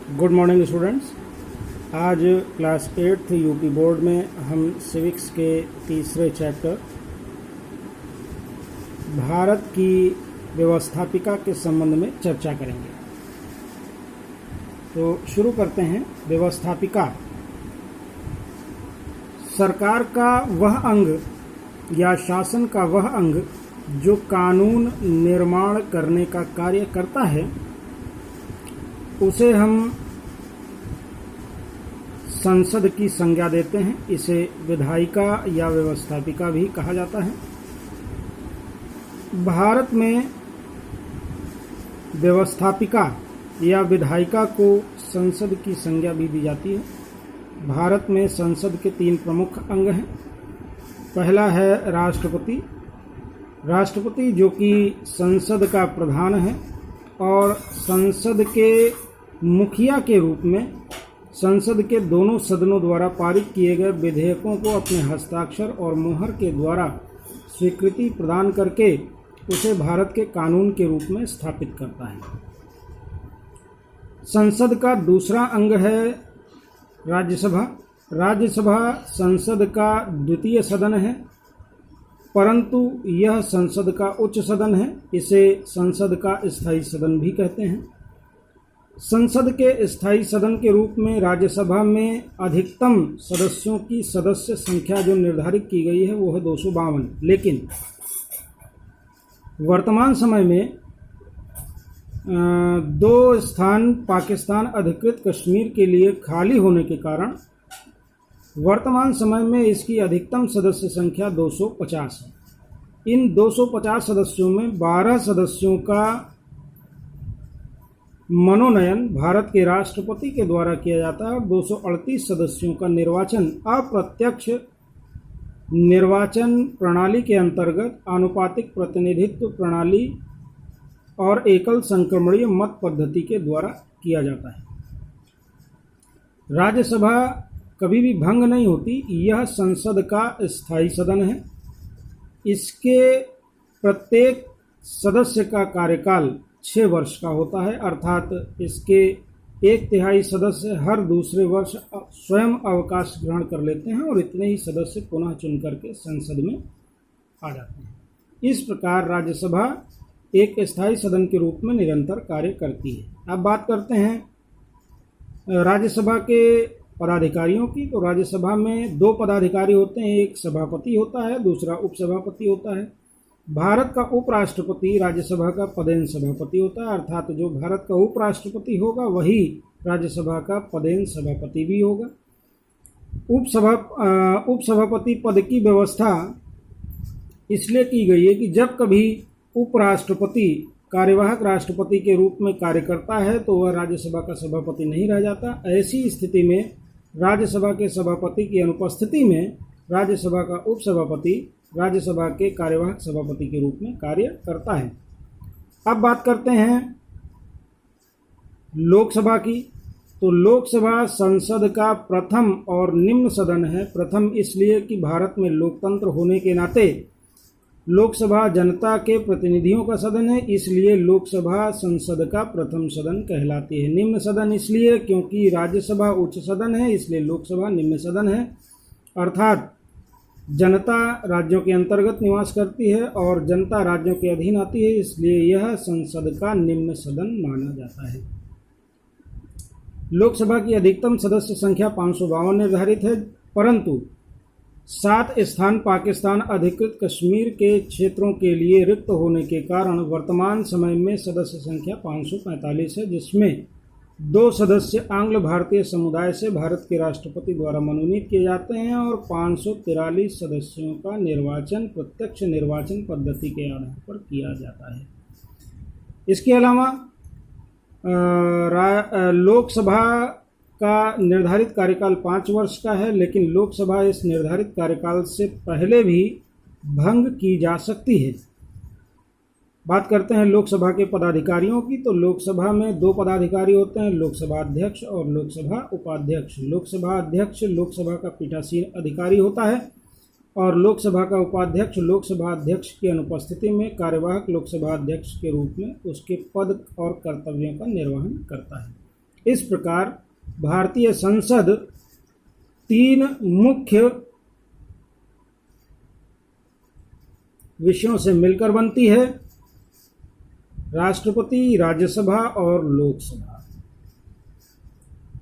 Good morning students. आज class 8th UP board में हम सिविक्स के तीसरे चैप्टर भारत की व्यवस्थापिका के संबंध में चर्चा करेंगे। तो शुरू करते हैं। व्यवस्थापिका सरकार का वह अंग या शासन का वह अंग जो कानून निर्माण करने का कार्य करता है, उसे हम संसद की संज्ञा देते हैं। इसे विधायिका या व्यवस्थापिका भी कहा जाता है। भारत में व्यवस्थापिका या विधायिका को संसद की संज्ञा भी दी जाती है। भारत में संसद के 3 प्रमुख अंग हैं। पहला है राष्ट्रपति। राष्ट्रपति जो कि संसद का प्रधान है और संसद के मुखिया के रूप में संसद के दोनों सदनों द्वारा पारित किए गए विधेयकों को अपने हस्ताक्षर और मुहर के द्वारा स्वीकृति प्रदान करके उसे भारत के कानून के रूप में स्थापित करता है। संसद का दूसरा अंग है राज्यसभा। राज्यसभा संसद का द्वितीय सदन है, परंतु यह संसद का उच्च सदन है। इसे संसद का स्थायी सदन भी कहते हैं। संसद के स्थायी सदन के रूप में राज्यसभा में अधिकतम सदस्यों की सदस्य संख्या जो निर्धारित की गई है वो है 252। लेकिन वर्तमान समय में 2 स्थान पाकिस्तान अधिकृत कश्मीर के लिए खाली होने के कारण वर्तमान समय में इसकी अधिकतम सदस्य संख्या 250 है। इन 250 सदस्यों में 12 सदस्यों का मनोनयन भारत के राष्ट्रपति के द्वारा किया जाता है और 238 सदस्यों का निर्वाचन अप्रत्यक्ष निर्वाचन प्रणाली के अंतर्गत आनुपातिक प्रतिनिधित्व प्रणाली और एकल संक्रमणीय मत पद्धति के द्वारा किया जाता है। राज्यसभा कभी भी भंग नहीं होती। यह संसद का स्थायी सदन है। इसके प्रत्येक सदस्य का कार्यकाल 6 वर्ष का होता है, अर्थात इसके 1/3 सदस्य हर दूसरे वर्ष स्वयं अवकाश ग्रहण कर लेते हैं और इतने ही सदस्य पुनः चुन करके संसद में आ जाते हैं। इस प्रकार राज्यसभा एक स्थायी सदन के रूप में निरंतर कार्य करती है। अब बात करते हैं राज्यसभा के पदाधिकारियों की। तो राज्यसभा में 2 पदाधिकारी होते हैं, एक सभापति होता है, दूसरा उपसभापति होता है। भारत का उपराष्ट्रपति राज्यसभा का पदेन सभापति होता है, अर्थात जो भारत का उपराष्ट्रपति होगा वही राज्यसभा का पदेन सभापति भी होगा। उपसभापति पद की व्यवस्था इसलिए की गई है कि जब कभी उपराष्ट्रपति कार्यवाहक राष्ट्रपति के रूप में कार्य करता है तो वह राज्यसभा का सभापति नहीं रह जाता। ऐसी स्थिति में राज्यसभा के सभापति की अनुपस्थिति में राज्यसभा का उपसभापति राज्यसभा के कार्यवाहक सभापति के रूप में कार्य करता है। अब बात करते हैं लोकसभा की। तो लोकसभा संसद का प्रथम और निम्न सदन है। प्रथम इसलिए कि भारत में लोकतंत्र होने के नाते लोकसभा जनता के प्रतिनिधियों का सदन है, इसलिए लोकसभा संसद का प्रथम सदन कहलाती है। निम्न सदन इसलिए क्योंकि राज्यसभा उच्च सदन है, इसलिए लोकसभा निम्न सदन है, अर्थात जनता राज्यों के अंतर्गत निवास करती है और जनता राज्यों के अधीन आती है, इसलिए यह संसद का निम्न सदन माना जाता है। लोकसभा की अधिकतम सदस्य संख्या 552 निर्धारित है, परंतु 7 स्थान पाकिस्तान अधिकृत कश्मीर के क्षेत्रों के लिए रिक्त होने के कारण वर्तमान समय में सदस्य संख्या 545 है, जिसमें 2 सदस्य आंग्ल भारतीय समुदाय से भारत के राष्ट्रपति द्वारा मनोनीत किए जाते हैं और 543 सदस्यों का निर्वाचन प्रत्यक्ष निर्वाचन पद्धति के आधार पर किया जाता है। इसके अलावा लोकसभा का निर्धारित कार्यकाल 5 वर्ष का है, लेकिन लोकसभा इस निर्धारित कार्यकाल से पहले भी भंग की जा सकती है। बात करते हैं लोकसभा के पदाधिकारियों की। तो लोकसभा में 2 पदाधिकारी होते हैं, लोकसभा अध्यक्ष और लोकसभा उपाध्यक्ष। लोकसभा अध्यक्ष लोकसभा का पीठासीन अधिकारी होता है और लोकसभा का उपाध्यक्ष लोकसभा अध्यक्ष की अनुपस्थिति में कार्यवाहक लोकसभा अध्यक्ष के रूप में उसके पद और कर्तव्यों का निर्वहन करता है। इस प्रकार भारतीय संसद 3 मुख्य विषयों से मिलकर बनती है: राष्ट्रपति, राज्यसभा और लोकसभा।